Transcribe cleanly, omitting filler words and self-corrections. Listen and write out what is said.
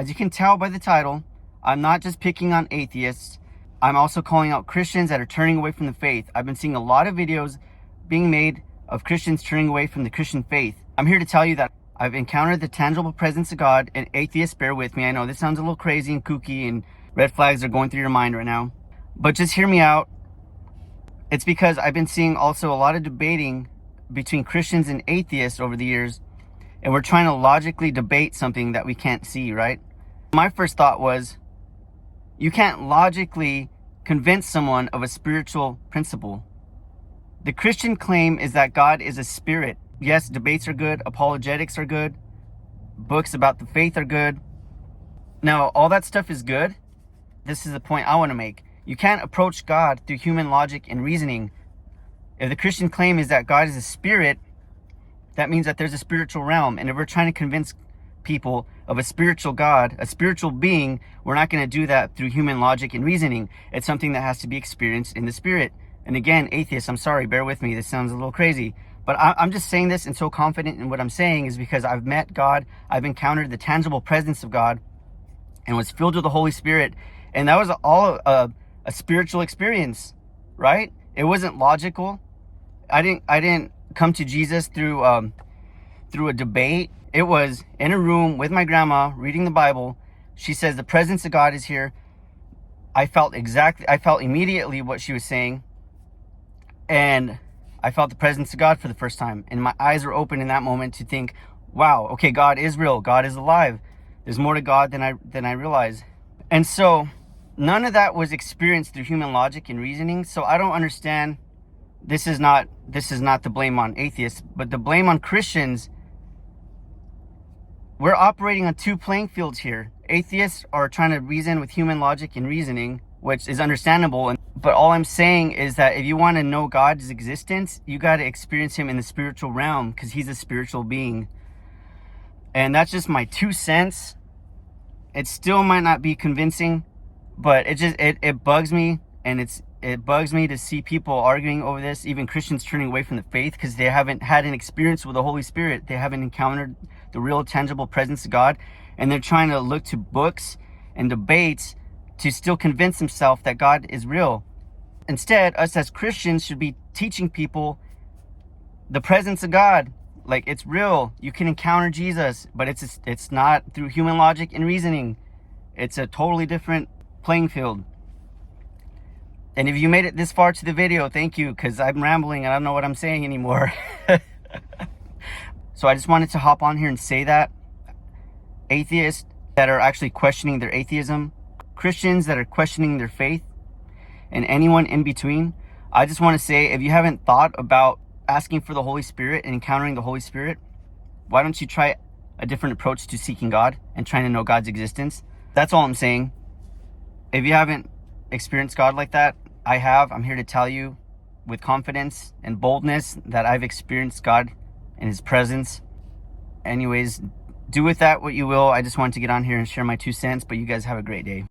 As you can tell by the title, I'm not just picking on atheists. I'm also calling out Christians that are turning away from the faith. I've been seeing a lot of videos being made of Christians turning away from the Christian faith. I'm here to tell you that I've encountered the tangible presence of God, and atheists, bear with me. I know this sounds a little crazy and kooky and red flags are going through your mind right now, but just hear me out. It's because I've been seeing also a lot of debating between Christians and atheists over the years, and we're trying to logically debate something that we can't see, right? My first thought was, you can't logically convince someone of a spiritual principle. The Christian claim is that God is a spirit. Yes, debates are good, apologetics are good, books about the faith are good. Now, all that stuff is good. This is the point I want to make. You can't approach God through human logic and reasoning. If the Christian claim is that God is a spirit, that means that there's a spiritual realm. And if we're trying to convince people of a spiritual God, a spiritual being, we're not going to do that through human logic and reasoning. It's something that has to be experienced in the spirit. And again, atheists, I'm sorry, bear with me. This sounds a little crazy. But I'm just saying this and so confident in what I'm saying is because I've met God. I've encountered the tangible presence of God and was filled with the Holy Spirit. And that was all a spiritual experience, right? It wasn't logical. I didn't come to Jesus through a debate. It was in a room with my grandma reading the Bible. She says the presence of God is here. I felt immediately what she was saying. And I felt the presence of God for the first time. And my eyes were open in that moment to think, wow, okay, God is real. God is alive. There's more to God than I realize. And so none of that was experienced through human logic and reasoning. So I don't understand. This is not the blame on atheists, but the blame on Christians. We're operating on two playing fields here. Atheists are trying to reason with human logic and reasoning, which is understandable. But all I'm saying is that if you want to know God's existence, you got to experience him in the spiritual realm because he's a spiritual being. And that's just my 2 cents. It still might not be convincing, but it bugs me. And it bugs me to see people arguing over this, even Christians turning away from the faith because they haven't had an experience with the Holy Spirit. They haven't encountered the real tangible presence of God. And they're trying to look to books and debates to still convince themselves that God is real. Instead, us as Christians should be teaching people the presence of God. Like, it's real. You can encounter Jesus, but it's not through human logic and reasoning. It's a totally different playing field. And if you made it this far to the video, thank you, because I'm rambling and I don't know what I'm saying anymore. So I just wanted to hop on here and say that. Atheists that are actually questioning their atheism, Christians that are questioning their faith, and anyone in between, I just want to say, if you haven't thought about asking for the Holy Spirit and encountering the Holy Spirit, why don't you try a different approach to seeking God and trying to know God's existence? That's all I'm saying. If you haven't experienced God like that, I have. I'm here to tell you with confidence and boldness that I've experienced God and his presence. Anyways, do with that what you will. I just wanted to get on here and share my 2 cents, but you guys have a great day.